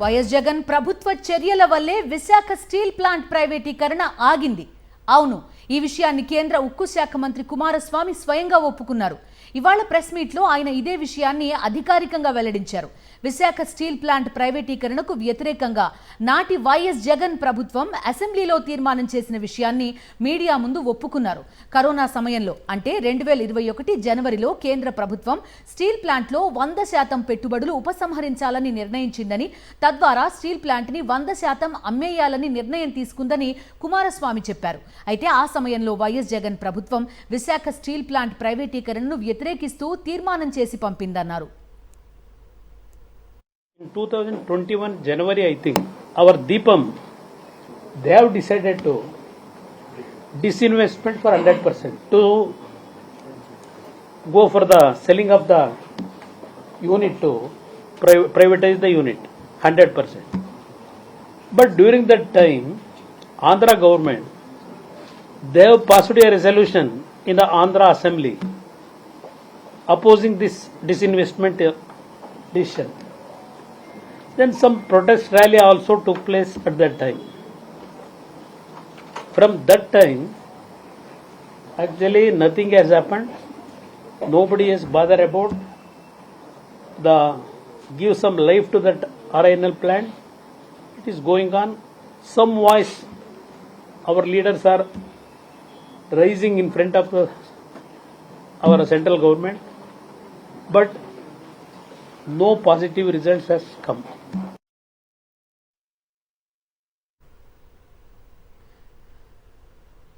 YS Jagan ప్రభుత్వ చర్యల వల్లే విశాఖ స్టీల్ ప్లాంట్ ప్రైవేటీకరణ ఆగింది. అవును, ఈ విషయాన్ని కేంద్ర ఉక్కు శాఖ మంత్రి కుమారస్వామి స్వయంగా ఒప్పుకున్నారు. ఇవాళ ప్రెస్ మీట్లో ఆయన ఇదే విషయాన్ని అధికారికంగా వెల్లడించారు. విశాఖ స్టీల్ ప్లాంట్ ప్రైవేటీకరణకు వ్యతిరేకంగా నాటి వైఎస్ జగన్ ప్రభుత్వం అసెంబ్లీలో తీర్మానం చేసిన విషయాన్ని మీడియా ముందు ఒప్పుకున్నారు. కరోనా సమయంలో అంటే 2021 జనవరిలో కేంద్ర ప్రభుత్వం స్టీల్ ప్లాంట్లో 100% పెట్టుబడులు ఉపసంహరించాలని నిర్ణయించిందని, తద్వారా స్టీల్ ప్లాంట్ని 100% అమ్మేయాలని నిర్ణయం తీసుకుందని కుమారస్వామి చెప్పారు. అయితే ఆ సమయంలో వైఎస్ జగన్ ప్రభుత్వం విశాఖ స్టీల్ ప్లాంట్ ప్రైవేటీకరణను వ్యతిరేకిస్తూ తీర్మానం చేసి పంపిందన్నారు. In 2021 January, I think, our Deepam, they have decided to disinvestment for 100%, to go for the selling of the unit, to privatize the unit 100%. But during that time, Andhra government, they have passed a resolution in the Andhra Assembly opposing this disinvestment decision. Then some protest rally also took place at that time. From that time, actually nothing has happened. Nobody has bothered about the give some life to that RINL plant. It is going on. Some voice our leaders are rising in front of our central government, but no positive results has come.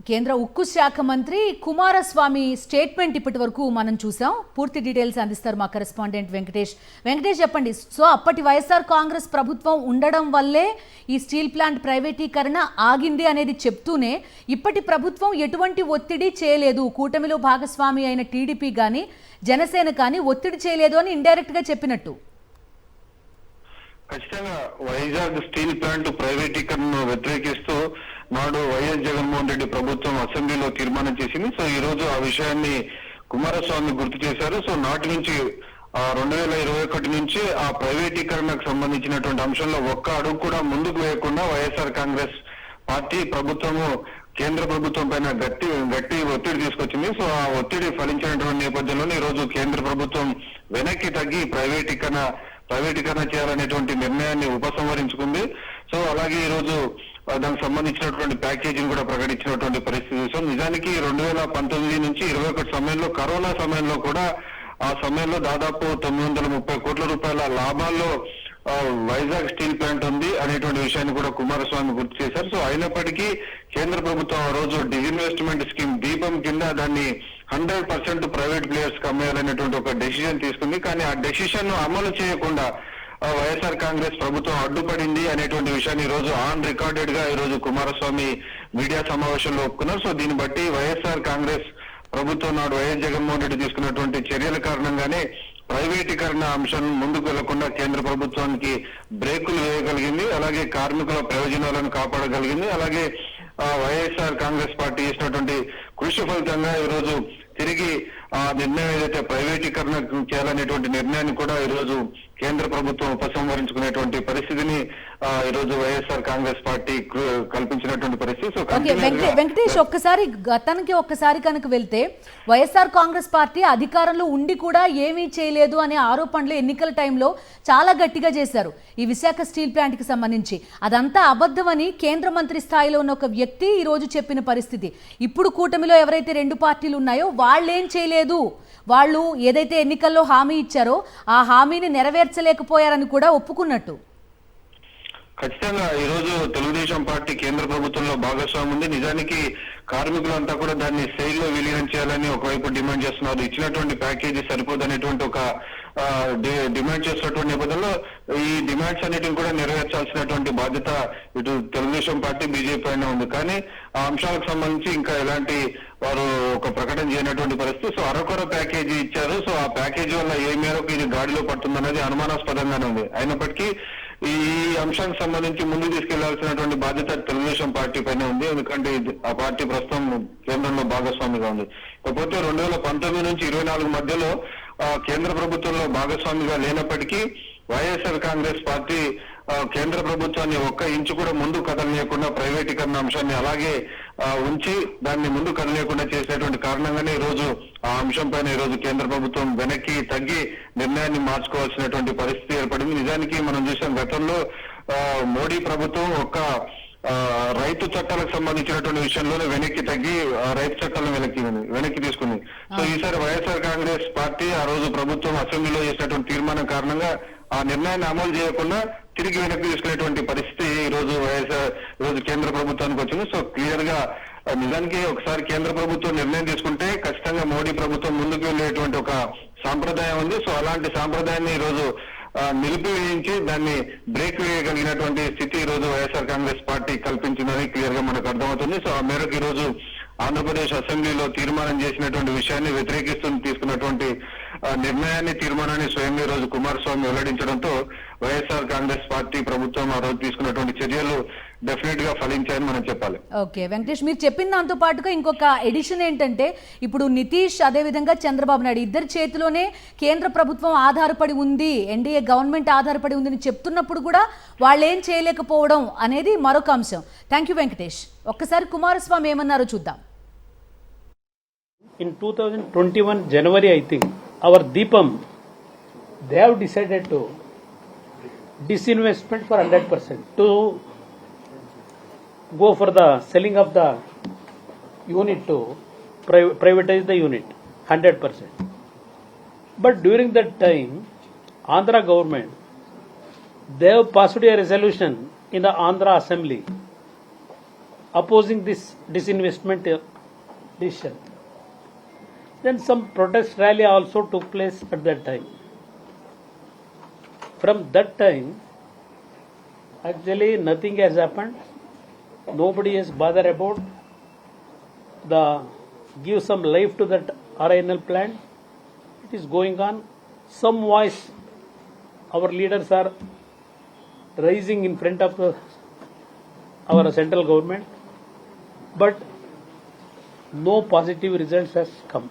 కేంద్ర ఉక్కు శాఖ మంత్రి Kumaraswamy statement ఇప్పటి వరకు మనం చూసాం. పూర్తి details అందిస్తారు మా కరెస్పాండెంట్ వెంకటేష్. చెప్పండి. సో అప్పటి వైఎస్ఆర్ కాంగ్రెస్ ప్రభుత్వం ఉండడం వల్లే ఈ స్టీల్ ప్లాంట్ ప్రైవేటీకరణ ఆగింది అనేది చెప్తూనే ఇప్పటి ప్రభుత్వం ఎటువంటి ఒత్తిడి చేయలేదు, కూటమిలో భాగస్వామి అయిన టీడీపీ కానీ జనసేన కానీ ఒత్తిడి చేయలేదు అని ఇండైరెక్ట్ గా చెప్పినట్టు. ఖచ్చితంగా వైజాగ్ స్టీల్ ప్లాంట్ ప్రైవేటీకరణను వ్యతిరేకిస్తూ నాడు వైఎస్ జగన్మోహన్ రెడ్డి ప్రభుత్వం అసెంబ్లీలో తీర్మానం చేసింది. సో ఈ రోజు ఆ విషయాన్ని కుమారస్వామి గుర్తు చేశారు. సో నాటి నుంచి 2021 నుంచి ఆ ప్రైవేటీకరణకు సంబంధించినటువంటి అంశంలో ఒక్క అడుగు కూడా ముందుకు వేయకుండా వైఎస్ఆర్ కాంగ్రెస్ పార్టీ ప్రభుత్వము కేంద్ర ప్రభుత్వం పైన గట్టి ఒత్తిడి తీసుకొచ్చింది. సో ఆ ఒత్తిడి ఫలించినటువంటి నేపథ్యంలో ఈ రోజు కేంద్ర ప్రభుత్వం వెనక్కి తగ్గి ప్రైవేటీకరణ చేయాలనేటువంటి నిర్ణయాన్ని ఉపసంహరించుకుంది. సో అలాగే ఈ రోజు దానికి సంబంధించినటువంటి ప్యాకేజీని కూడా ప్రకటించినటువంటి పరిస్థితి చూసాం. నిజానికి 2019 నుంచి 2021 సమయంలో కరోనా సమయంలో కూడా ఆ సమయంలో దాదాపు 930 కోట్ల రూపాయల లాభాల్లో వైజాగ్ స్టీల్ ప్లాంట్ ఉంది అనేటువంటి విషయాన్ని కూడా కుమారస్వామి గుర్తు చేశారు. సో అయినప్పటికీ కేంద్ర ప్రభుత్వం ఆ రోజు డిజిన్వెస్ట్మెంట్ స్కీమ్ దీపం కింద దాన్ని 100% ప్రైవేట్ ప్లేయర్స్ కి అమ్మేయాలనేటువంటి ఒక డెసిషన్ తీసుకుంది. కానీ ఆ డెసిషన్ ను అమలు చేయకుండా వైఎస్ఆర్ కాంగ్రెస్ ప్రభుత్వం అడ్డుపడింది అనేటువంటి విషయాన్ని ఈ రోజు ఆన్ రికార్డెడ్ గా ఈ రోజు కుమారస్వామి మీడియా సమావేశంలో ఒప్పుకున్నారు. సో దీన్ని బట్టి వైఎస్ఆర్ కాంగ్రెస్ ప్రభుత్వం నాడు వైఎస్ జగన్మోహన్ రెడ్డి తీసుకున్నటువంటి చర్యల కారణంగానే ప్రైవేటీకరణ అంశం ముందుకు వెళ్లకుండా కేంద్ర ప్రభుత్వానికి బ్రేకులు వేయగలిగింది. అలాగే కార్మికుల ప్రయోజనాలను కాపాడగలిగింది. అలాగే వైఎస్ఆర్ కాంగ్రెస్ పార్టీ చేసినటువంటి కృషి ఫలితంగా ఈ రోజు తిరిగి ఆ నిర్ణయం ఏదైతే ప్రైవేటీకరణ చేయాలనేటువంటి నిర్ణయాన్ని కూడా ఈ రోజు కేంద్ర ప్రభుత్వం ఉపసంహరించుకునేటువంటి పరిస్థితిని ఈ రోజు వైఎస్ఆర్ కాంగ్రెస్ పార్టీ కల్పించినటువంటి పరిస్థితి. వెంకటేష్, ఒక్కసారి కనుక వెళ్తే వైఎస్ఆర్ కాంగ్రెస్ పార్టీ అధికారంలో ఉండి కూడా ఏమీ చేయలేదు అనే ఆరోపణలు ఎన్నికల టైంలో చాలా గట్టిగా చేశారు ఈ విశాఖ స్టీల్ ప్లాంట్ కి సంబంధించి. అదంతా అబద్ధమని కేంద్ర మంత్రి స్థాయిలో ఉన్న ఒక వ్యక్తి ఈ రోజు చెప్పిన పరిస్థితి. ఇప్పుడు కూటమిలో ఎవరైతే రెండు పార్టీలు ఉన్నాయో వాళ్ళేం చేయలేదు, వాళ్ళు ఏదైతే ఎన్నికల్లో హామీ ఇచ్చారో ఆ హామీని నెరవేర్చలేకపోయారని కూడా ఒప్పుకున్నట్టు. ఖచ్చితంగా ఈ రోజు తెలుగుదేశం పార్టీ కేంద్ర ప్రభుత్వంలో భాగస్వామి ఉంది. నిజానికి కార్మికులంతా కూడా దాన్ని సెయిల్లో విలీనం చేయాలని ఒకవైపు డిమాండ్ చేస్తున్నారు. ఇచ్చినటువంటి ప్యాకేజీ సరిపోదనేటువంటి ఒక డిమాండ్ చేస్తున్నటువంటి నేపథ్యంలో ఈ డిమాండ్స్ అన్నిటిని కూడా నెరవేర్చాల్సినటువంటి బాధ్యత ఇటు తెలుగుదేశం పార్టీ బీజేపీ పైన ఉంది. కానీ ఆ అంశాలకు సంబంధించి ఇంకా ఎలాంటి వారు ఒక ప్రకటన చేయనటువంటి పరిస్థితి. సో అరకొర ప్యాకేజీ ఇచ్చారు. సో ఆ ప్యాకేజీ వల్ల ఏ మేరకు ఇది గాడిలో పడుతుందనేది అనుమానాస్పదంగానే ఉంది. అయినప్పటికీ ఈ అంశానికి సంబంధించి ముందుకు తీసుకెళ్లాల్సినటువంటి బాధ్యత తెలుగుదేశం పార్టీ పైన ఉంది. ఎందుకంటే ఆ పార్టీ ప్రస్తుతం కేంద్రంలో భాగస్వామిగా ఉంది. కాకపోతే 2019 నుంచి 2024 మధ్యలో కేంద్ర ప్రభుత్వంలో భాగస్వామిగా లేనప్పటికీ వైఎస్ఆర్ కాంగ్రెస్ పార్టీ కేంద్ర ప్రభుత్వాన్ని ఒక్క ఇంచు కూడా ముందు కదలనీయకుండా ప్రైవేటీకరణ అంశాన్ని అలాగే ఉంచి దాన్ని ముందు కదలనీయకుండా చేసినటువంటి కారణంగానే ఈ రోజు ఆ అంశం పైన ఈ రోజు కేంద్ర ప్రభుత్వం వెనక్కి తగ్గి నిర్ణయాన్ని మార్చుకోవాల్సినటువంటి పరిస్థితి ఏర్పడింది. నిజానికి మనం చూసాం గతంలో మోడీ ప్రభుత్వం రైతు చట్టాలకు సంబంధించినటువంటి విషయంలోనే వెనక్కి తగ్గి రైతు చట్టాలను వెనక్కి తీసుకుంది. సో ఈసారి వైఎస్ఆర్ కాంగ్రెస్ పార్టీ ఆ రోజు ప్రభుత్వం అసెంబ్లీలో చేసినటువంటి తీర్మానం కారణంగా ఆ నిర్ణయాన్ని అమలు చేయకుండా తిరిగి వెనక్కి తీసుకునేటువంటి పరిస్థితి ఈ రోజు కేంద్ర ప్రభుత్వానికి వచ్చింది. సో క్లియర్ గా నిజానికి ఒకసారి కేంద్ర ప్రభుత్వం నిర్ణయం తీసుకుంటే ఖచ్చితంగా మోడీ ప్రభుత్వం ముందుకు వెళ్ళేటువంటి ఒక సాంప్రదాయం ఉంది. సో అలాంటి సాంప్రదాయాన్ని ఈ రోజు నిలిపివేయించి దాన్ని బ్రేక్ వేయగలిగినటువంటి స్థితి ఈ రోజు వైఎస్ఆర్ కాంగ్రెస్ పార్టీ కల్పించిందని క్లియర్ గా మనకు అర్థమవుతుంది. సో ఆ మేరకు ఈ రోజు ఆంధ్రప్రదేశ్ అసెంబ్లీలో తీర్మానం చేసినటువంటి విషయాన్ని వ్యతిరేకిస్తూ తీసుకున్నటువంటి నిర్ణయాన్ని తీర్మానాన్ని స్వయంగా ఈ రోజు కుమారస్వామి వెల్లడించడంతో వైఎస్ఆర్ కాంగ్రెస్ పార్టీ ప్రభుత్వం ఆ రోజు తీసుకున్నటువంటి చర్యలు డెఫినెట్ గా ఫలించాయని మనం చెప్పాలి. ఓకే వెంకటేష్, మీరు చెప్పిన దాంతో పాటుగా ఇంకొక ఎడిషన్ ఏంటంటే ఇప్పుడు నితీష్ అదేవిధంగా చంద్రబాబు నాయుడు ఇద్దరి చేతిలోనే కేంద్ర ప్రభుత్వం ఆధారపడి ఉంది, ఎన్డీఏ గవర్నమెంట్ ఆధారపడి ఉందని చెప్తున్నప్పుడు కూడా వాళ్ళు ఏం చేయలేకపోవడం అనేది మరొక అంశం. Thank you Venkatesh. ఒక్కసారి కుమారస్వామి ఏమన్నారో చూద్దాం. In 2021 January, I think, our Deepam, they have decided to disinvestment for 100%, to go for the selling of the unit to privatize the unit 100%. But during that time, Andhra government, they have passed a resolution in the Andhra Assembly opposing this disinvestment decision. Then some protest rally also took place at that time. From that time, actually nothing has happened. Nobody has bothered about give some life to that RINL plant. It is going on. Some voice, our leaders are rising in front of our central government, but no positive results has come.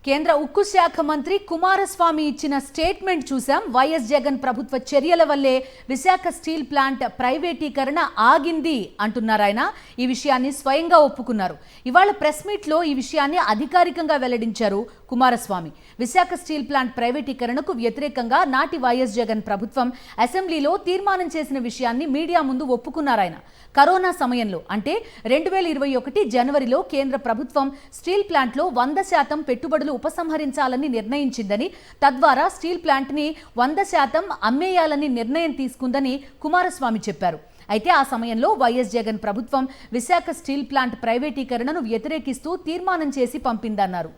కేంద్ర ఉక్కు శాఖ మంత్రి కుమారస్వామి ఇచ్చిన statement చూసాం. YS Jagan ప్రభుత్వ చర్యల వల్లే Visakha steel plant ప్రైవేటీకరణ ఆగింది అంటున్నారు ఆయన. ఈ విషయాన్ని స్వయంగా ఒప్పుకున్నారు. ఇవాళ ప్రెస్ మీట్లో ఈ విషయాన్ని అధికారికంగా వెల్లడించారు కుమారస్వామి. విశాఖ స్టీల్ ప్లాంట్ ప్రైవేటీకరణకు వ్యతిరేకంగా నాటి వైఎస్ జగన్ ప్రభుత్వం అసెంబ్లీలో తీర్మానం చేసిన విషయాన్ని మీడియా ముందు ఒప్పుకున్నారు ఆయన. కరోనా సమయంలో అంటే 2021 జనవరిలో కేంద్ర ప్రభుత్వం స్టీల్ ప్లాంట్లో 100% పెట్టుబడులు ఉపసంహరించాలని నిర్ణయించిందని, తద్వారా స్టీల్ ప్లాంట్ని 100% అమ్మేయాలని నిర్ణయం తీసుకుందని కుమారస్వామి చెప్పారు. అయితే ఆ సమయంలో వైఎస్ జగన్ ప్రభుత్వం విశాఖ స్టీల్ ప్లాంట్ ప్రైవేటీకరణను వ్యతిరేకిస్తూ తీర్మానం చేసి పంపిందన్నారు.